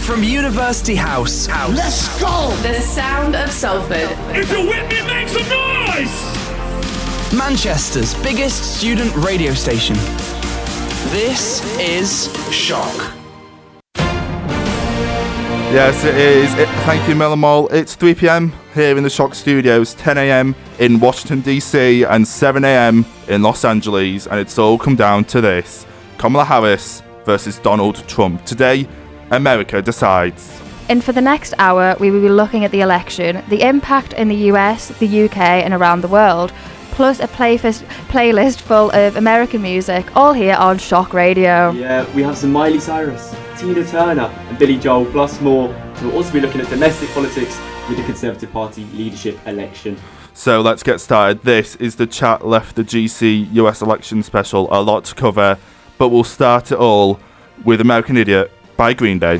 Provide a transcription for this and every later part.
From University House. Let's go! The sound of Salford. If you're with me, make some noise! Manchester's biggest student radio station. This is Shock. Yes, it is. Thank you, Millimole. It's 3 p.m. here in the Shock Studios, 10 a.m. in Washington, D.C., and 7 a.m. in Los Angeles, and it's all come down to this. Kamala Harris versus Donald Trump. Today, America decides. And for the next hour, we will be looking at the election, the impact in the US, the UK, and around the world, plus a playlist full of American music, all here on Shock Radio. Yeah, we have some Miley Cyrus, Tina Turner, and Billy Joel, plus more. We'll also be looking at domestic politics with the Conservative Party leadership election. So let's get started. This is the Chat Left the GC US election special. A lot to cover, but we'll start it all with American Idiot by Green Day.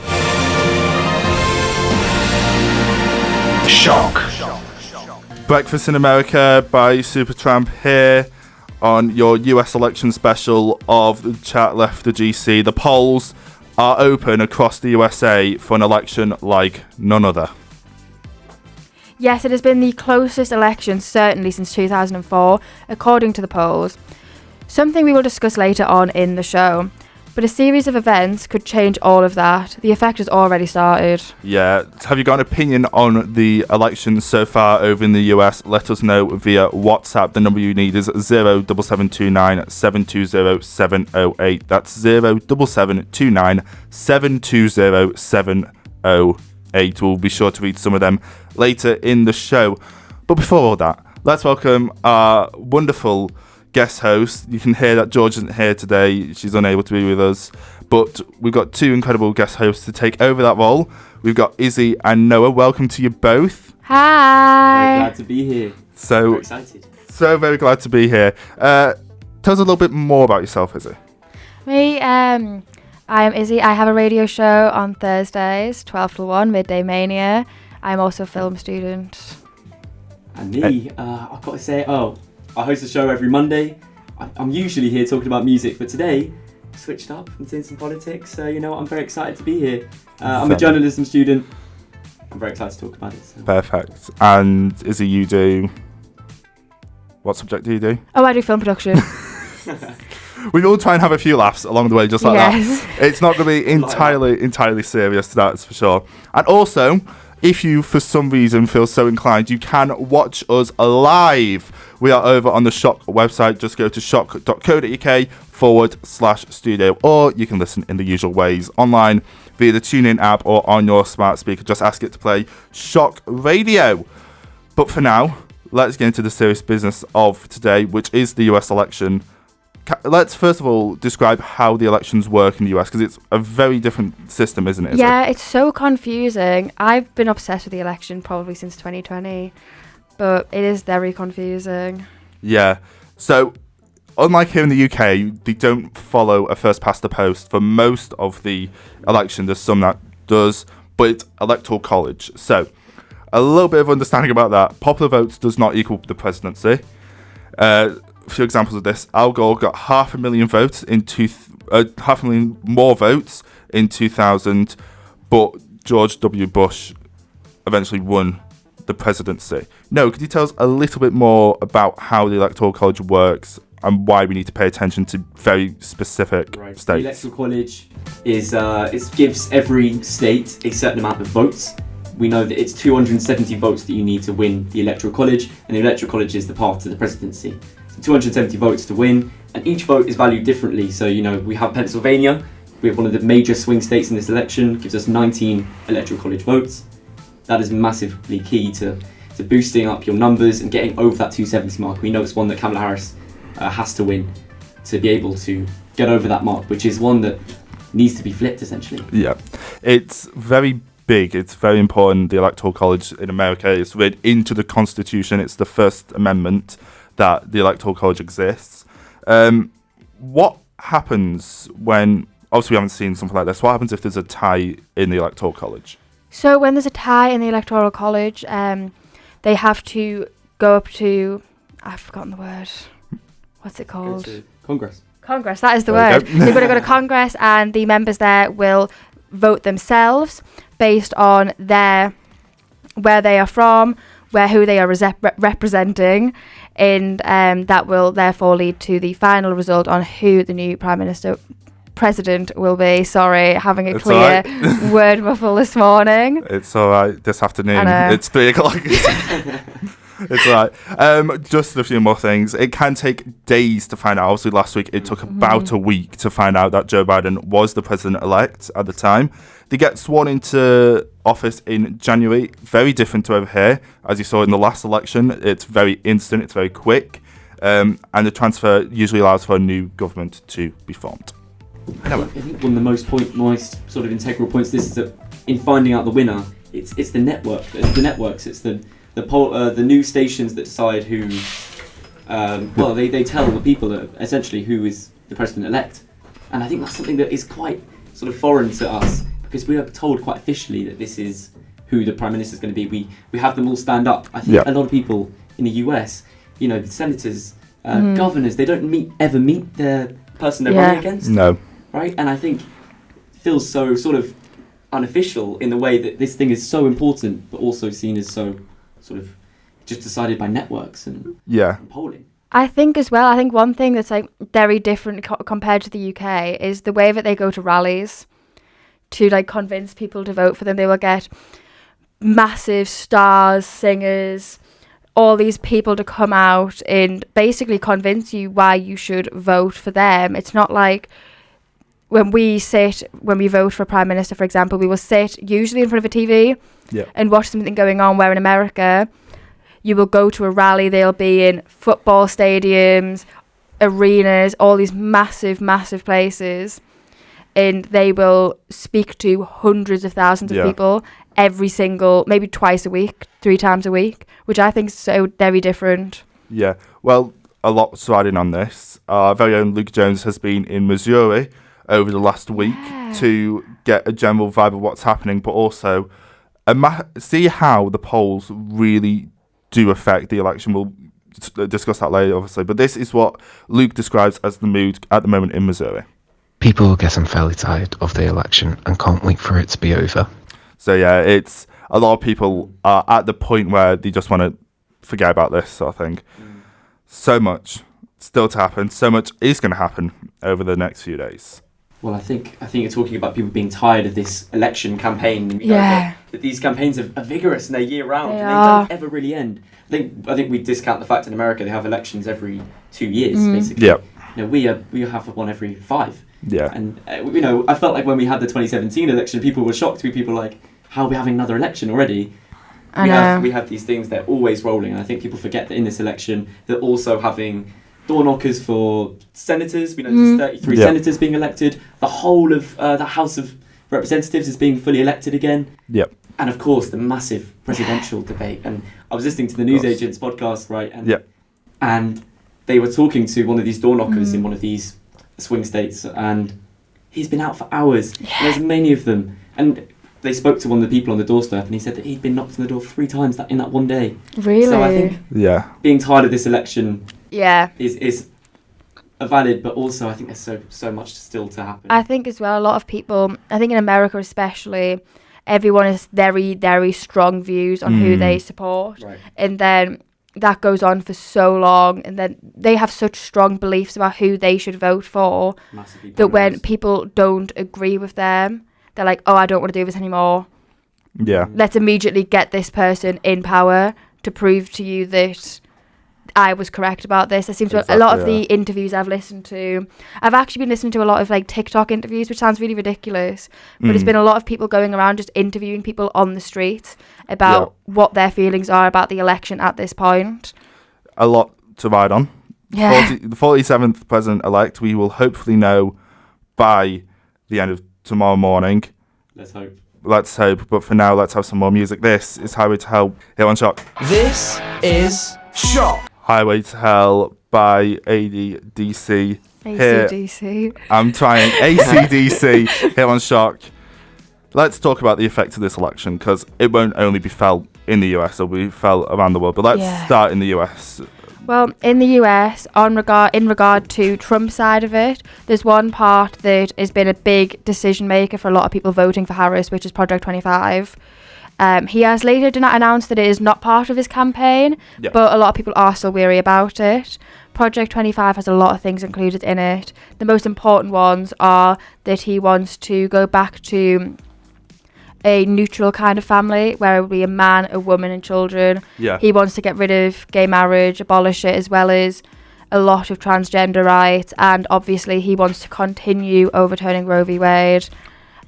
Shock. Breakfast in America by Supertramp here on your US election special of the Chat Left the GC. The polls are open across the USA for an election like none other. Yes, it has been the closest election, certainly since 2004, according to the polls. Something we will discuss later on in the show. But a series of events could change all of that. The effect has already started. Yeah. Have you got an opinion on the election so far over in the US? Let us know via WhatsApp. The number you need is 07729 720 708. That's 07729 720 708. We'll be sure to read some of them later in the show. But before all that, let's welcome our wonderful guest host. You can hear that George isn't here today. She's unable to be with us. But we've got two incredible guest hosts to take over that role. We've got Izzy and Noah. Welcome to you both. Hi. Very glad to be here. Very excited. So very glad to be here. Tell us a little bit more about yourself, Izzy. Me, I am Izzy. I have a radio show on Thursdays, 12 to 1, Midday Mania. I'm also a film student. And me, I've got to say, I host a show every Monday. I'm usually here talking about music, but today I switched up and doing some politics. So, I'm very excited to be here. I'm a journalism student. I'm very excited to talk about it. So. Perfect. And Izzy, you do... What subject do you do? Oh, I do film production. We all try and have a few laughs along the way, just like yes. that. It's not going to be entirely serious, that's for sure. And also, if you, for some reason, feel so inclined, you can watch us live. We are over on the Shock website. Just go to shock.co.uk/studio, or you can listen in the usual ways online via the TuneIn app or on your smart speaker. Just ask it to play Shock Radio. But for now, let's get into the serious business of today, which is the US election. Let's first of all describe how the elections work in the US, because it's a very different system, isn't it? Yeah, it's so confusing. I've been obsessed with the election probably since 2020, but it is very confusing. Yeah. So, unlike here in the UK, they don't follow a first past the post for most of the election. There's some that does, but it's electoral college. So, a little bit of understanding about that. Popular votes does not equal the presidency. A few examples of this. Al Gore got 500,000 votes in 500,000 more votes in 2000, but George W. Bush eventually won the presidency. No, could you tell us a little bit more about how the Electoral College works and why we need to pay attention to very specific states? The Electoral College is it gives every state a certain amount of votes. We know that it's 270 votes that you need to win the Electoral College, and the Electoral College is the path to the presidency. 270 votes to win, and each vote is valued differently. So, we have Pennsylvania, we have one of the major swing states in this election, gives us 19 electoral college votes. That is massively key to boosting up your numbers and getting over that 270 mark. We know it's one that Kamala Harris has to win to be able to get over that mark, which is one that needs to be flipped, essentially. Yeah, it's very big. It's very important. The Electoral College in America is read into the Constitution. It's the First Amendment that the Electoral College exists. What happens when, obviously we haven't seen something like this, what happens if there's a tie in the Electoral College? So when there's a tie in the Electoral College, they have to go up to, I've forgotten the word, what's it called? Congress. Congress, that is the word. They've got to go to Congress, and the members there will vote themselves based on where they are from, who they are representing, and that will therefore lead to the final result on who the new president will be. Sorry, having a clear word muffle this morning. It's all right. This afternoon, it's 3 o'clock. It's all right. Just a few more things. It can take days to find out. Obviously, last week it took about a week to find out that Joe Biden was the president-elect at the time. They get sworn into office in January. Very different to over here. As you saw in the last election, it's very instant. It's very quick. And the transfer usually allows for a new government to be formed. I think one of the most sort of integral points this is that in finding out the winner, it's the networks. It's the news stations that decide who. They tell the people essentially who is the president-elect, and I think that's something that is quite sort of foreign to us because we are told quite officially that this is who the prime minister is going to be. We have them all stand up. I think a lot of people in the US, the senators, governors, they don't ever meet their person they're running against. No. Right, and I think it feels so sort of unofficial in the way that this thing is so important, but also seen as so sort of just decided by networks and polling. I think as well, one thing that's like very different compared to the UK is the way that they go to rallies to like convince people to vote for them. They will get massive stars, singers, all these people to come out and basically convince you why you should vote for them. It's not like when we vote for a prime minister, for example, we will sit usually in front of a TV and watch something going on, where in America you will go to a rally, they'll be in football stadiums, arenas, all these massive, massive places, and they will speak to hundreds of thousands of people every single, maybe twice a week, 3 times a week, which I think is so very different. Yeah, well, a lot's riding on this. Our very own Luke Jones has been in Missouri over the last week to get a general vibe of what's happening, but also see how the polls really do affect the election. We'll discuss that later, obviously, but this is what Luke describes as the mood at the moment in Missouri. People are getting fairly tired of the election and can't wait for it to be over. So yeah, it's a lot of people are at the point where they just want to forget about this sort of thing. So much still to happen. So much is going to happen over the next few days. Well, I think you're talking about people being tired of this election campaign. We know that these campaigns are vigorous and they're year round and they don't ever really end. I think we discount the fact in America they have elections every 2 years basically. Yeah. We have one every 5. Yeah. And I felt like when we had the 2017 election, people were shocked. People were like, "How are we having another election already?" We have these things, they're always rolling, and I think people forget that in this election they're also having door knockers for senators. We know there's 33 senators being elected. The whole of the House of Representatives is being fully elected again. Yep. And of course, the massive presidential debate. And I was listening to the Newsagents podcast, right? And they were talking to one of these door knockers in one of these swing states, and he's been out for hours. There's many of them. And they spoke to one of the people on the doorstep, and he said that he'd been knocked on the door 3 times in that one day. Really? So I think being tired of this election is a valid, but also I think there's so much still to happen. I think as well, a lot of people, I think in America especially, everyone has very, very strong views on who they support. Right. And then that goes on for so long, and then they have such strong beliefs about who they should vote for that when people don't agree with them, they're like, oh, I don't want to do this anymore. Yeah. Let's immediately get this person in power to prove to you that I was correct about this. It seems to a lot of the interviews I've listened to, I've actually been listening to a lot of like TikTok interviews, which sounds really ridiculous, but it's been a lot of people going around just interviewing people on the street about what their feelings are about the election at this point. A lot to ride on. Yeah. The 47th president-elect, we will hopefully know by the end of tomorrow morning. Let's hope. But for now, let's have some more music. This is Highway to Hell here on Shock. This is Shock. Highway to Hell by ACDC. ACDC. I'm trying. ACDC here on Shock. Let's talk about the effect of this election, because it won't only be felt in the US, it'll be felt around the world. But let's start in the US. Well, in the US, in regard to Trump's side of it, there's one part that has been a big decision maker for a lot of people voting for Harris, which is Project 25. He has later announced that it is not part of his campaign, but a lot of people are still weary about it. Project 25 has a lot of things included in it. The most important ones are that he wants to go back to a neutral kind of family where it would be a man, a woman and children. Yeah. He wants to get rid of gay marriage, abolish it, as well as a lot of transgender rights, and obviously he wants to continue overturning Roe v. Wade,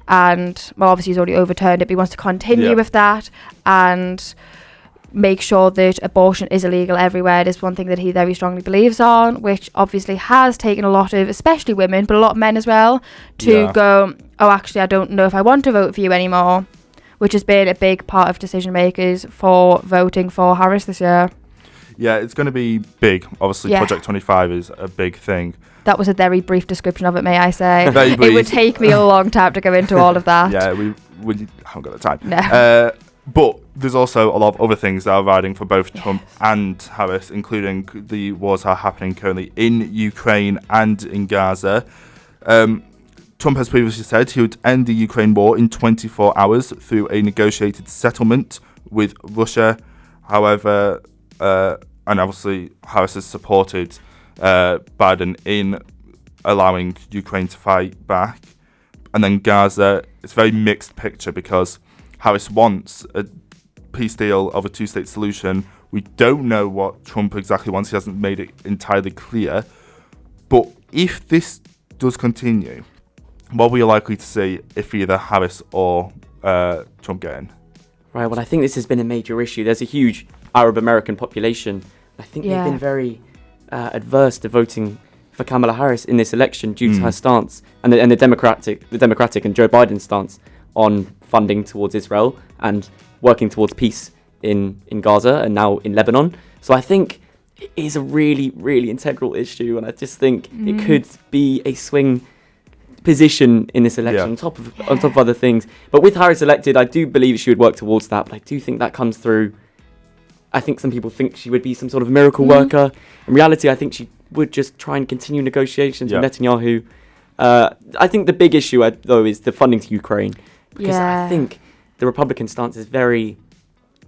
and well, obviously he's already overturned it, but he wants to continue with that and make sure that abortion is illegal everywhere. It is one thing that he very strongly believes on, which obviously has taken a lot of, especially women, but a lot of men as well, to go, oh, actually, I don't know if I want to vote for you anymore, which has been a big part of decision makers for voting for Harris this year. Yeah, it's going to be big. Obviously, Project 25 is a big thing. That was a very brief description of it, may I say. Very brief. It would take me a long time to go into all of that. Yeah, we haven't got the time. No. But there's also a lot of other things that are riding for both Trump and Harris, including the wars that are happening currently in Ukraine and in Gaza. Trump has previously said he would end the Ukraine war in 24 hours through a negotiated settlement with Russia. However, and obviously Harris has supported Biden in allowing Ukraine to fight back. And then Gaza, it's a very mixed picture because Harris wants a peace deal of a two-state solution. We don't know what Trump exactly wants. He hasn't made it entirely clear. But if this does continue, what we are likely to see if either Harris or Trump get in? Right, well, I think this has been a major issue. There's a huge Arab American population. I think they've been very adverse to voting for Kamala Harris in this election due to her stance and the Democratic and Joe Biden's stance on funding towards Israel and working towards peace in Gaza and now in Lebanon. So I think it is a really, really integral issue, and I just think it could be a swing position in this election on top of other things. But with Harris elected, I do believe she would work towards that, but I do think that comes through. I think some people think she would be some sort of miracle worker. In reality, I think she would just try and continue negotiations with Netanyahu. I think the big issue, though, is the funding to Ukraine. Because I think the Republican stance is very,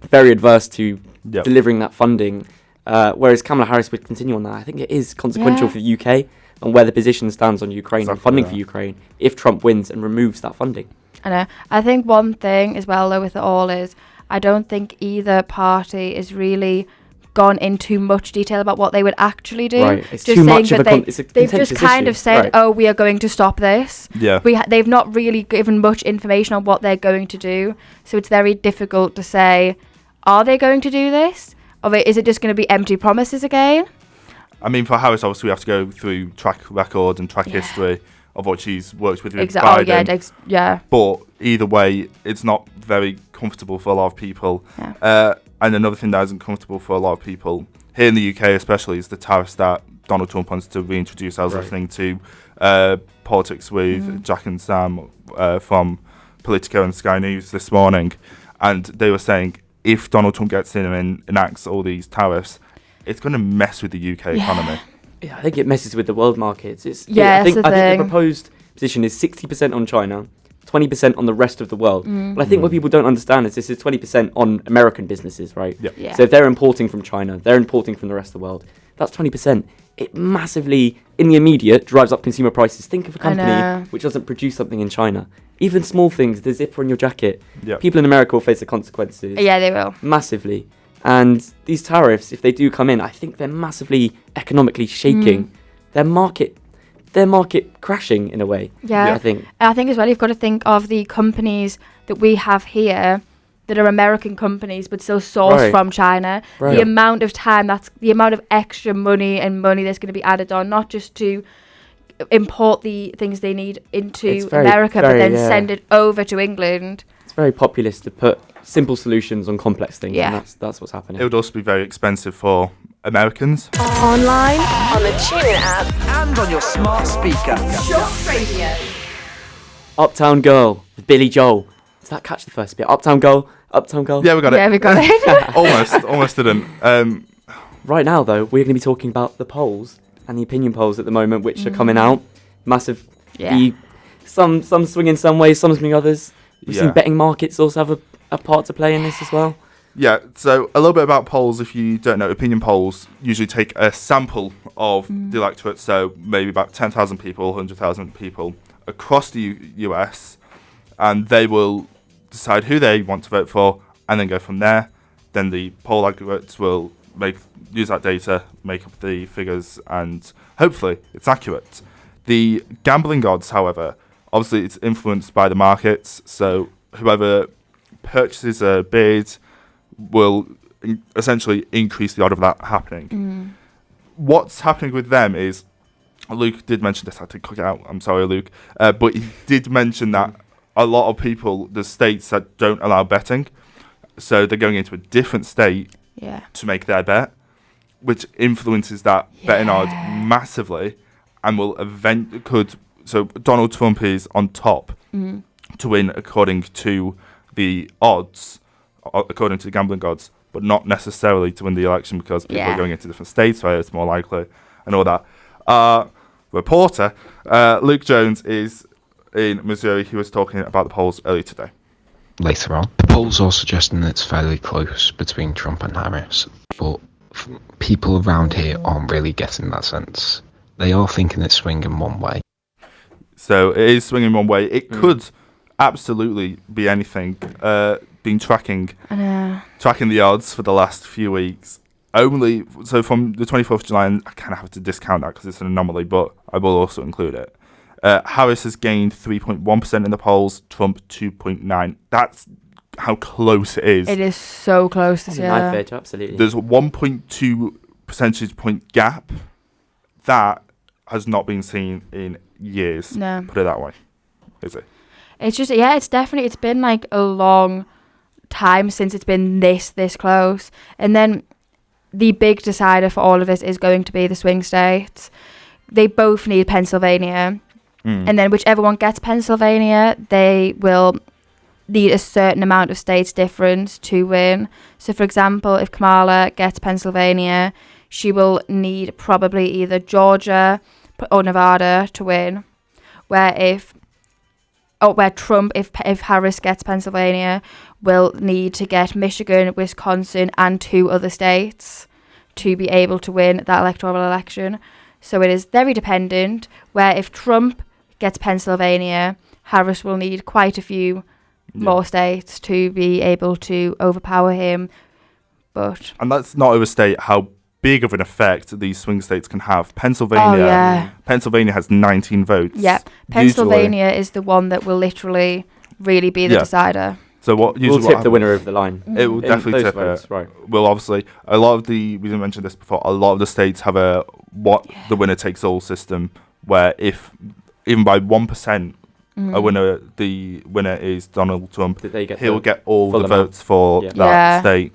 very adverse to delivering that funding, whereas Kamala Harris would continue on that. I think it is consequential for the UK and where the position stands on Ukraine and funding for Ukraine if Trump wins and removes that funding. I know. I think one thing as well, though, with it all is I don't think either party is really gone into much detail about what they would actually do. Right, it's just too much of they've just kind of said, oh, we are going to stop this. Yeah. They've not really given much information on what they're going to do. So it's very difficult to say, are they going to do this? Or is it just going to be empty promises again? I mean, for Harris, obviously, we have to go through track record and track history of what she's worked with Biden. But either way, it's not very comfortable for a lot of people. Yeah. And another thing that isn't comfortable for a lot of people, here in the UK especially, is the tariffs that Donald Trump wants to reintroduce. I was listening to Politics with Jack and Sam from Politico and Sky News this morning, and they were saying if Donald Trump gets in and enacts all these tariffs, it's going to mess with the UK economy. Yeah, I think it messes with the world markets. I think the proposed position is 60% on China, 20% on the rest of the world. But I think what people don't understand is this is 20% on American businesses, right? Yeah. So if they're importing from China, they're importing from the rest of the world. That's 20%. It massively, in the immediate, drives up consumer prices. Think of a company which doesn't produce something in China. Even small things, the zipper on your jacket. Yeah. People in America will face the consequences. Yeah, they will. Massively. And these tariffs, if they do come in, I think they're massively economically shaking their market crashing in a way. Yeah, I think as well, you've got to think of the companies that we have here that are American companies but still sourced from China. The amount of time, that's the amount of extra money that's going to be added on, not just to import the things they need into America, but then send it over to England. It's very populist to put simple solutions on complex things, and that's what's happening. It would also be very expensive for Americans. Online, on the TuneIn app, And on your smart speaker. Shock Radio. Uptown Girl with Billy Joel. Does that catch the first bit? Uptown Girl. Yeah, we got it. Yeah, we got it. Almost didn't. Right now, though, we're going to be talking about the polls and the opinion polls at the moment, which are coming out. Massive. Yeah. Some swing in some ways, some swing others. We've seen betting markets also have a part to play in this as well. Yeah, so a little bit about polls. If you don't know, opinion polls usually take a sample of the electorate, so maybe about 10,000 people, 100,000 people across the US, and they will decide who they want to vote for and then go from there. Then the poll aggregates will use that data, make up the figures, and hopefully it's accurate. The gambling odds, however, obviously it's influenced by the markets, so whoever purchases a bid will essentially increase the odds of that happening. What's happening with them is, Luke did mention this, I did cook it out, I'm sorry Luke, but he did mention that a lot of people, the states that don't allow betting, so they're going into a different state to make their bet, which influences that betting odds massively, and will so Donald Trump is on top to win according to the odds, according to the gambling odds, but not necessarily to win the election because people are going into different states where it's more likely and all that. Reporter Luke Jones is in Missouri. He was talking about the polls earlier today. Later on, the polls are suggesting it's fairly close between Trump and Harris, but people around here aren't really getting that sense. They are thinking it's swinging one way. So it is swinging one way. It could absolutely be anything. Been tracking the odds for the last few weeks. So from the 24th of July, and I kind of have to discount that because it's an anomaly, but I will also include it. Harris has gained 3.1% in the polls, Trump 2.9%. That's how close it is. It is so close this year. Absolutely. There's a 1.2 percentage point gap. That has not been seen in years. No. Put it that way. Is it? It's just, it's been like a long time since it's been this close. And then the big decider for all of this is going to be the swing states. They both need Pennsylvania. And then whichever one gets Pennsylvania, they will need a certain amount of states difference to win. So, for example, if Kamala gets Pennsylvania, she will need probably either Georgia or Nevada to win. Where Trump, if Harris gets Pennsylvania, will need to get Michigan, Wisconsin, and 2 other states to be able to win that electoral election. So it is very dependent, where if Trump gets Pennsylvania, Harris will need quite a few more states to be able to overpower him. And let's not overstate how big of an effect these swing states can have. Pennsylvania has 19 votes. Yeah, Pennsylvania is the one that will literally really be the decider. So what will tip the winner over the line. It will definitely tip it. Right. Well, obviously, we didn't mention this before, a lot of the states have the winner takes all system, where if even by 1% the winner is Donald Trump, he'll get all the votes for that state.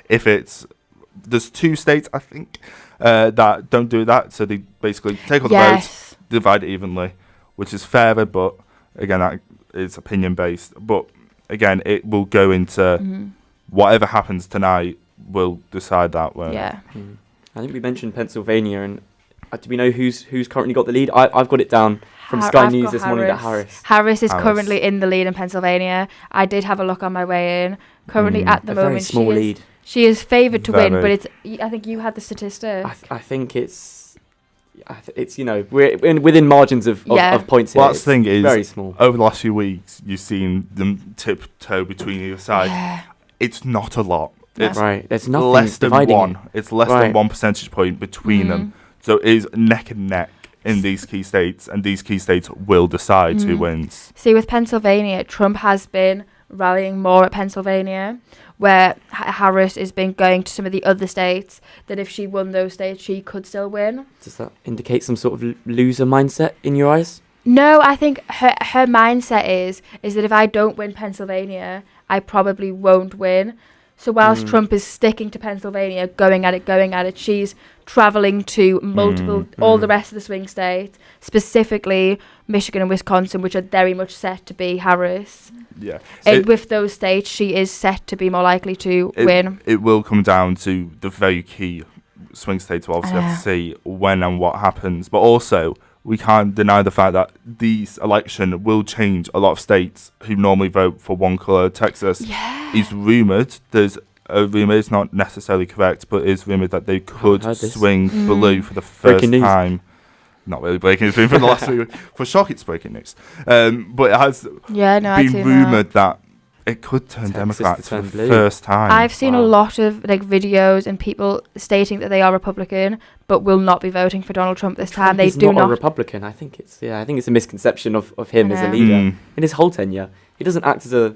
If there's 2 states, I think, that don't do that, so they basically take all the votes, divide it evenly, which is fairer, but again, that is opinion based. But again, it will go into whatever happens tonight will decide that way. I think we mentioned Pennsylvania, and do we know who's currently got the lead? I've got it down from Sky News this morning that Harris is currently in the lead in Pennsylvania. I did have a look on my way in. Currently at the moment, very small lead. She is favoured to win, but I think you had the statistic. I think it's we're within margins of points here. Well, that's the thing is, very small. Over the last few weeks, you've seen them tiptoe between either side. Yeah. It's not a lot. It's There's nothing less than one. It's less than 1 percentage point between them. So it is neck and neck in these key states, and these key states will decide who wins. See, with Pennsylvania, Trump has been rallying more at Pennsylvania, where Harris has been going to some of the other states, that if she won those states, she could still win. Does that indicate some sort of loser mindset in your eyes? No, I think her mindset is that if I don't win Pennsylvania, I probably won't win. So whilst Trump is sticking to Pennsylvania, going at it, she's travelling to all the rest of the swing states, specifically Michigan and Wisconsin, which are very much set to be Harris. Yeah. And with those states, she is set to be more likely to win. It will come down to the very key swing states. We'll obviously have to see when and what happens. But also, we can't deny the fact that this election will change a lot of states who normally vote for one colour. Texas is rumoured. There's a rumour, it's not necessarily correct, but it's rumoured that they could swing blue for the first time. Not really breaking news for the last week. For shock, it's breaking news. But it has been rumoured that it could turn Democrats for the first time. I've seen a lot of videos and people stating that they are Republican, but will not be voting for Donald Trump this time. He's not a Republican. I think it's a misconception of him as a leader. In his whole tenure, he doesn't act as a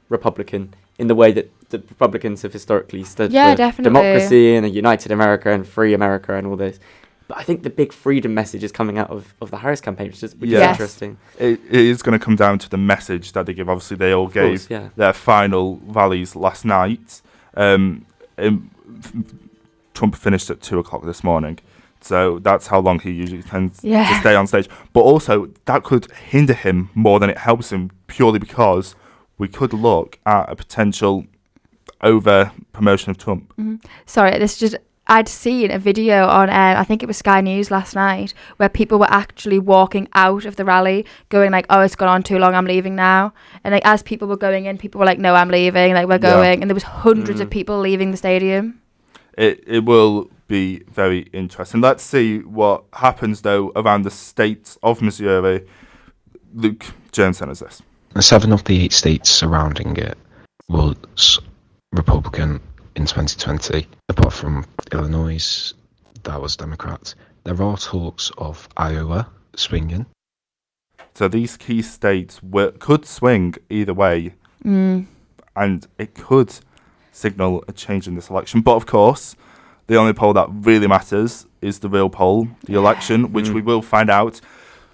Republican in the way that the Republicans have historically stood for democracy and a united America and free America and all this. But I think the big freedom message is coming out of the Harris campaign, which is interesting. It is going to come down to the message that they give. Obviously, they all gave their final rallies last night. Trump finished at 2:00 this morning. So that's how long he usually tends to stay on stage. But also, that could hinder him more than it helps him, purely because we could look at a potential over-promotion of Trump. Sorry, I'd seen a video on, I think it was Sky News last night, where people were actually walking out of the rally, going like, "Oh, it's gone on too long, I'm leaving now." And as people were going in, people were like, "No, I'm leaving, we're going." And there was hundreds of people leaving the stadium. It will be very interesting. Let's see what happens, though, around the states of Missouri. Luke Jones sent us this. 7 of the 8 states surrounding it was Republican in 2020, apart from Illinois, that was Democrat. There are talks of Iowa swinging. So these key states could swing either way, and it could signal a change in this election. But of course, the only poll that really matters is the real poll, the election, which we will find out,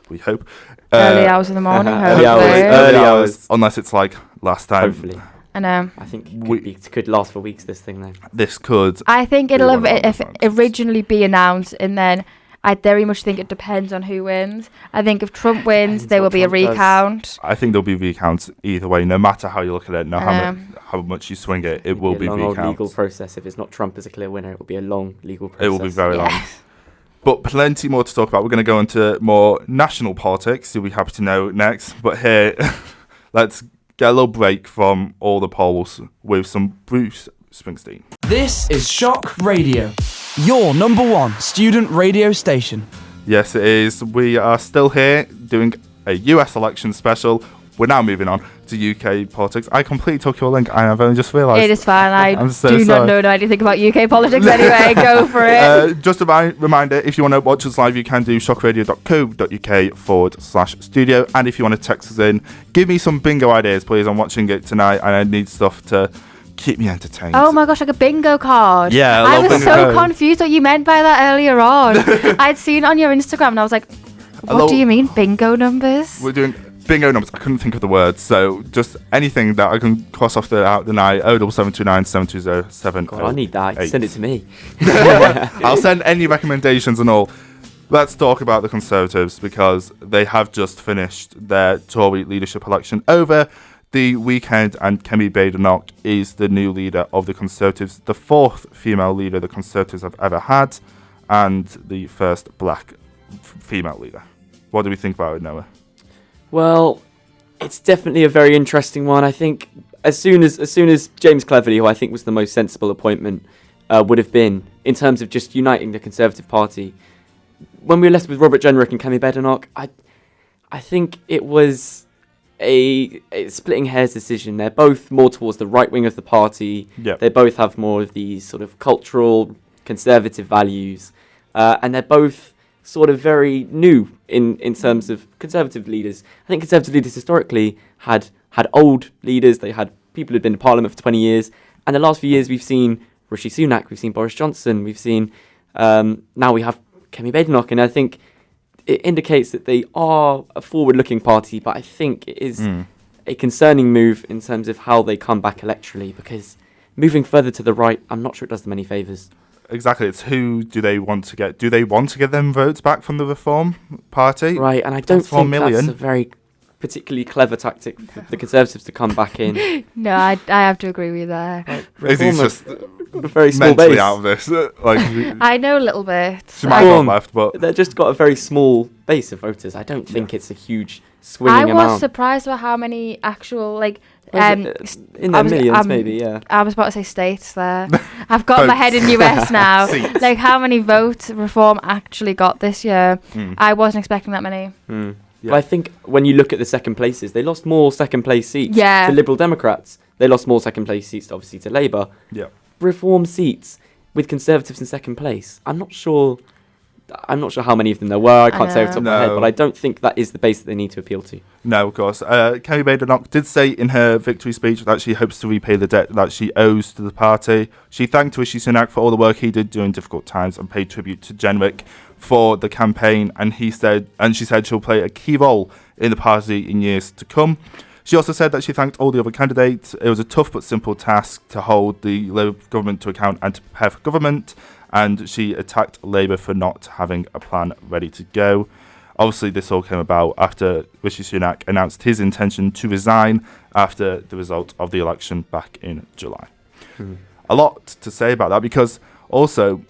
we hope. Early hours in the morning, early hours, unless it's like last time. Hopefully. I know. I think it could last for weeks, this thing, though. This could. I think it'll originally be announced, and then I very much think it depends on who wins. I think if Trump wins, there will be a recount. I think there'll be recounts either way, no matter how you look at it, how much you swing it, it will be a long recounts. legal process. If it's not Trump as a clear winner, it will be a long legal process. It will be very long. But plenty more to talk about. We're going to go into more national politics. You'll be happy to know next. But here, let's get a little break from all the polls with some Bruce Springsteen. This is Shock Radio, your number one student radio station. Yes, it is. We are still here doing a US election special. We're now moving on to UK politics. I completely took your link, and I've only just realised. It is fine. I'm so do sorry. not know anything about UK politics anyway. Go for it. Just a reminder, if you want to watch us live, you can do shockradio.co.uk/studio. And if you want to text us in, give me some bingo ideas, please. I'm watching it tonight, and I need stuff to keep me entertained. Oh my gosh, like a bingo card. Yeah, I was so confused what you meant by that earlier on. I'd seen it on your Instagram, and I was like, what do you mean, bingo numbers? We're doing bingo numbers. I couldn't think of the words, so just anything that I can cross off the night. 07729 720 708. I need that. Send it to me. I'll send any recommendations and all. Let's talk about the Conservatives, because they have just finished their Tory leadership election over the weekend, and Kemi Badenoch is the new leader of the Conservatives, the 4th female leader the Conservatives have ever had, and the first black female leader. What do we think about it, Noah? Well, it's definitely a very interesting one. I think as soon as James Cleverly, who I think was the most sensible appointment, would have been in terms of just uniting the Conservative Party, when we were left with Robert Jenrick and Kemi Badenoch, I think it was a splitting hairs decision. They're both more towards the right wing of the party. Yep. They both have more of these sort of cultural conservative values, and they're both sort of very new in terms of Conservative leaders. I think Conservative leaders historically had old leaders. They had people who'd been in Parliament for 20 years. And the last few years we've seen Rishi Sunak, we've seen Boris Johnson, we've seen, now we have Kemi Badenoch. And I think it indicates that they are a forward-looking party, but I think it is a concerning move in terms of how they come back electorally, because moving further to the right, I'm not sure it does them any favours. Exactly, it's who do they want to get? Do they want to get them votes back from the Reform Party? Right, and I don't think that's a very particularly clever tactic for the Conservatives to come back in. No, I have to agree with you there. Is he just got a very small mentally base. out of this. Like, I know a little bit. she might have left, but They've just got a very small base of voters. I don't think it's a huge swinging I was amount. surprised by how many actual In the millions, maybe, yeah. I was about to say states there. I've got my head in US now. Seats. Like how many votes Reform actually got this year? I wasn't expecting that many. But I think when you look at the second places, they lost more second place seats Yeah. to Liberal Democrats. They lost more second place seats, obviously, to Labour. Yeah. Reform seats with Conservatives in second place. I'm not sure how many of them there were. I can't say off the top of my head, No. but I don't think that is the base that they need to appeal to. No, of course. Kerry Badenoch did say in her victory speech that she hopes to repay the debt that she owes to the party. She thanked Rishi Sunak for all the work he did during difficult times and paid tribute to Jenrick for the campaign. And she said she'll play a key role in the party in years to come. She also said that she thanked all the other candidates. It was a tough but simple task to hold the Labour government to account and to prepare for government. And she attacked Labour for not having a plan ready to go. Obviously, this all came about after Rishi Sunak announced his intention to resign after the result of the election back in July. A lot to say about that, because also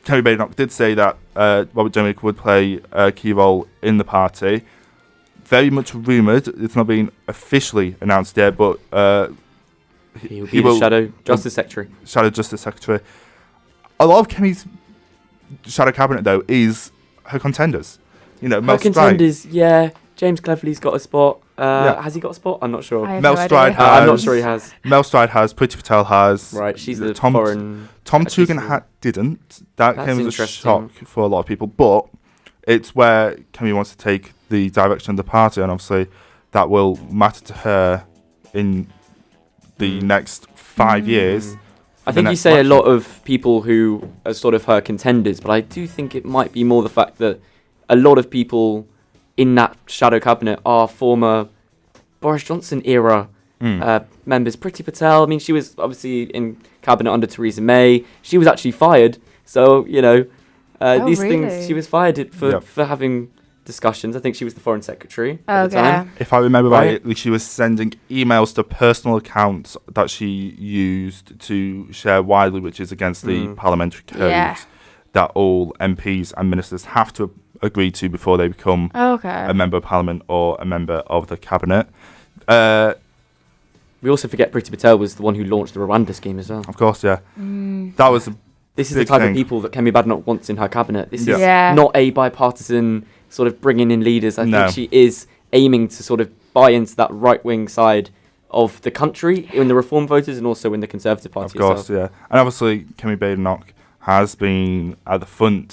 Kerry Badenoch did say that Robert Jenrick would play a key role in the party. Very much rumoured. It's not been officially announced yet, but He'll be the Shadow Justice Secretary. Shadow Justice Secretary. A lot of Kemi's shadow cabinet, though, is her contenders. You know, Mel Stride. Contenders, yeah. James Cleverly's got a spot. Has he got a spot? I'm not sure. I have Mel no Stride idea. has. I'm not sure he has. Mel Stride has. Priti Patel has. Right, she's the Tom foreign... Tugendhat didn't. That That's came as a interesting. shock for a lot of people. But it's where Kemi wants to take the direction of the party, and obviously that will matter to her in the next 5 years. I think you say a lot of people who are sort of her contenders, but I do think it might be more the fact that a lot of people in that shadow cabinet are former Boris Johnson era members. Priti Patel, I mean, she was obviously in cabinet under Theresa May. She was actually fired. So, you know, these things, she was fired for having discussions. I think she was the foreign secretary at the time. If I remember rightly, she was sending emails to personal accounts that she used to share widely, which is against the parliamentary code that all MPs and ministers have to agree to before they become a member of parliament or a member of the cabinet. We also forget Priti Patel was the one who launched the Rwanda scheme as well. Of course, yeah. That was This is the type of people that Kemi Badenoch wants in her cabinet. This is Yeah. not a bipartisan sort of bringing in leaders. I No. think she is aiming to sort of buy into that right-wing side of the country in the Reform voters and also in the Conservative Party. Of course, yeah. And obviously, Kemi Badenoch has been at the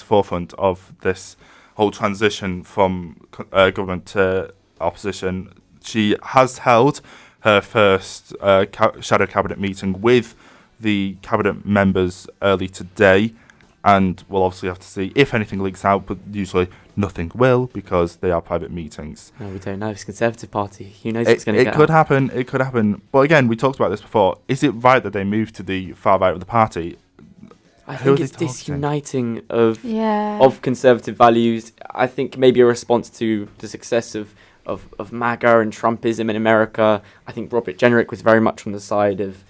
forefront of this whole transition from government to opposition. She has held her first shadow cabinet meeting with the cabinet members early today, and we'll obviously have to see if anything leaks out, but usually nothing will because they are private meetings. No, we don't know. It's Conservative Party. Who knows what's going to get It could out. happen. It could happen. But again, we talked about this before. Is it right that they moved to the far right of the party? I Who are think it's they targeting? disuniting of Of conservative values. I think maybe a response to the success of MAGA and Trumpism in America. I think Robert Jenrick was very much on the side of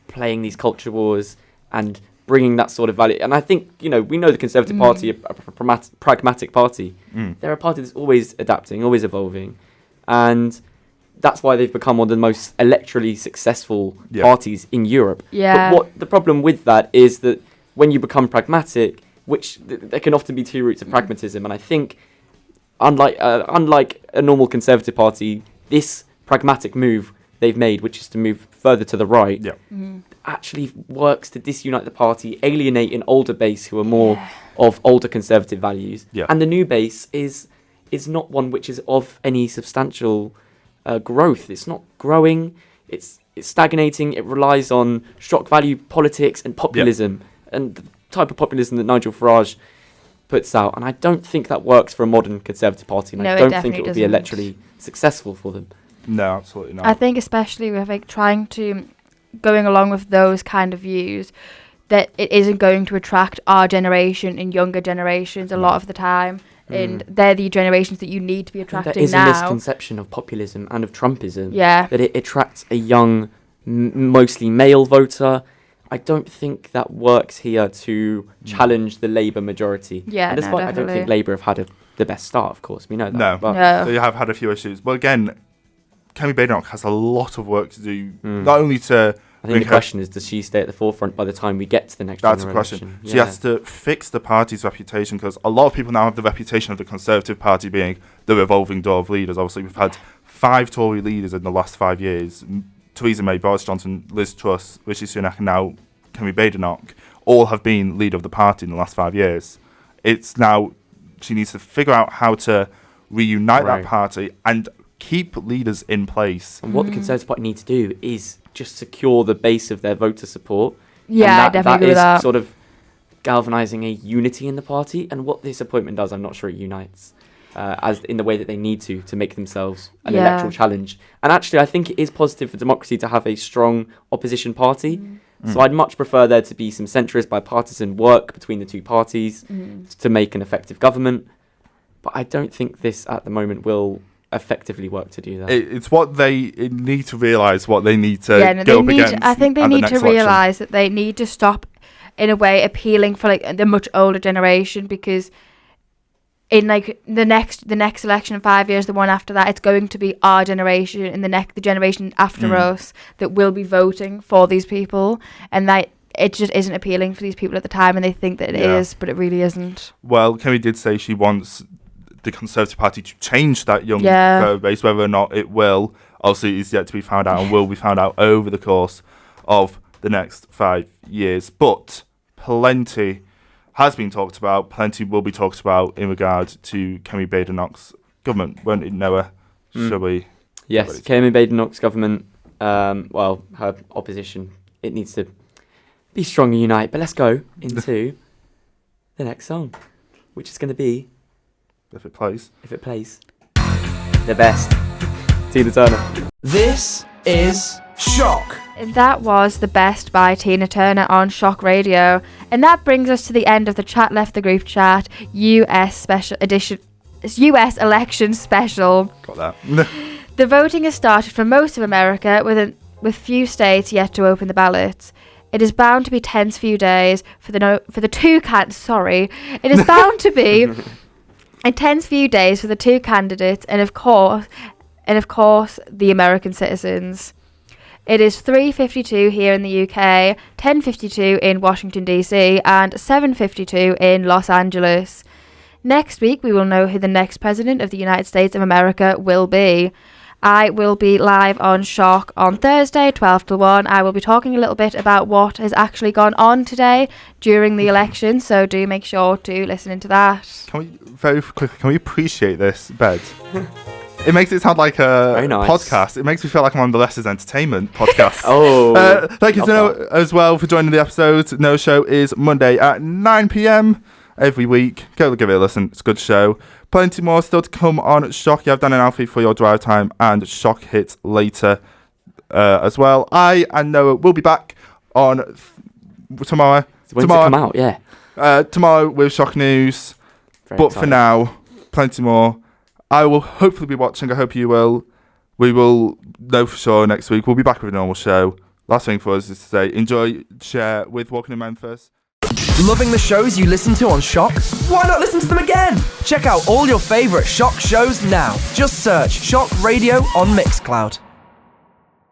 playing these culture wars and bringing that sort of value. And I think, you know, we know the Conservative Party are a pragmatic party. They're a party that's always adapting, always evolving. And that's why they've become one of the most electorally successful parties in Europe. Yeah. But what the problem with that is that when you become pragmatic, which there can often be two routes of pragmatism, and I think unlike a normal Conservative Party, this pragmatic move they've made, which is to move further to the right, actually works to disunite the party, alienate an older base who are more of older Conservative values. And the new base is not one which is of any substantial growth. It's not growing. It's stagnating. It relies on shock value politics and populism, and the type of populism that Nigel Farage puts out. And I don't think that works for a modern Conservative Party, and No, I it don't think definitely it would be doesn't. electorally successful for them. No, absolutely not. I think especially with like trying to going along with those kind of views, that it isn't going to attract our generation and younger generations a lot of the time. And they're the generations that you need to be attracting There is now. a misconception of populism and of Trumpism. Yeah. That it attracts a young, mostly male voter. I don't think that works here to challenge the Labour majority. Yeah, and despite, I don't think Labour have had the best start, of course. We know that. No. But They have had a few issues. But again, Kemi Badenoch has a lot of work to do, not only to... I think the question is, does she stay at the forefront by the time we get to the next That's the general question. election? She has to fix the party's reputation, because a lot of people now have the reputation of the Conservative Party being the revolving door of leaders. Obviously, we've had 5 Tory leaders in the last 5 years. Theresa May, Boris Johnson, Liz Truss, Rishi Sunak, and now Kemi Badenoch all have been leader of the party in the last 5 years. It's now she needs to figure out how to reunite that party and keep leaders in place. And what the Conservative Party need to do is just secure the base of their voter support. Yeah, and definitely agree with that that. is sort of galvanising a unity in the party. And what this appointment does, I'm not sure it unites as in the way that they need to make themselves an electoral challenge. And actually, I think it is positive for democracy to have a strong opposition party. So I'd much prefer there to be some centrist bipartisan work between the two parties to make an effective government. But I don't think this at the moment will effectively work to do that. It's what they need to realise, what they need to go up against. I think they need to realise that they need to stop, in a way, appealing for like the much older generation, because in like the next election in 5 years, the one after that, it's going to be our generation and the generation after us that will be voting for these people, and that it just isn't appealing for these people at the time, and they think that it is, but it really isn't. Well, Kemi did say she wants the Conservative Party to change that young voter base. Whether or not it will, obviously, is yet to be found out, and will be found out over the course of the next 5 years. But plenty has been talked about, plenty will be talked about in regard to Kemi Badenoch's government, won't it, Noah? Shall we? Yes, Kemi Badenoch's government, well, her opposition, it needs to be strong and unite. But let's go into the next song, which is going to be... If it plays. The best. Tina Turner. This is Shock. That was The Best by Tina Turner on Shock Radio. And that brings us to the end of the Chat Left the Group Chat US special edition, US election special. Got that. The voting has started for most of America, with few states yet to open the ballots. It is bound to be tense few days for the two candidates. Sorry, it is bound to be a tense few days for the two candidates, and of course, the American citizens. It is 3:52 here in the UK, 10:52 in Washington DC, and 7:52 in Los Angeles. Next week, we will know who the next president of the United States of America will be. I will be live on Shock on Thursday, 12 to 1. I will be talking a little bit about what has actually gone on today during the election, so do make sure to listen into that. Can we, very quickly, can we appreciate this, Bed? It makes it sound like a podcast. It makes me feel like I'm on the Lester's Entertainment podcast. Thank you to Noah as well for joining the episode. No Show is Monday at 9 p.m. every week. Go give it a listen. It's a good show. Plenty more still to come on Shock. You have Dan and Alfie for your drive time, and Shock hits later as well. I and Noah will be back on tomorrow. When's it come out? Yeah. Tomorrow with Shock News. Very but exciting. for now, plenty more. I will hopefully be watching. I hope you will. We will know for sure next week. We'll be back with a normal show. Last thing for us is to say, enjoy, share with Walking in Memphis. Loving the shows you listen to on Shock? Why not listen to them again? Check out all your favourite Shock shows now. Just search Shock Radio on Mixcloud.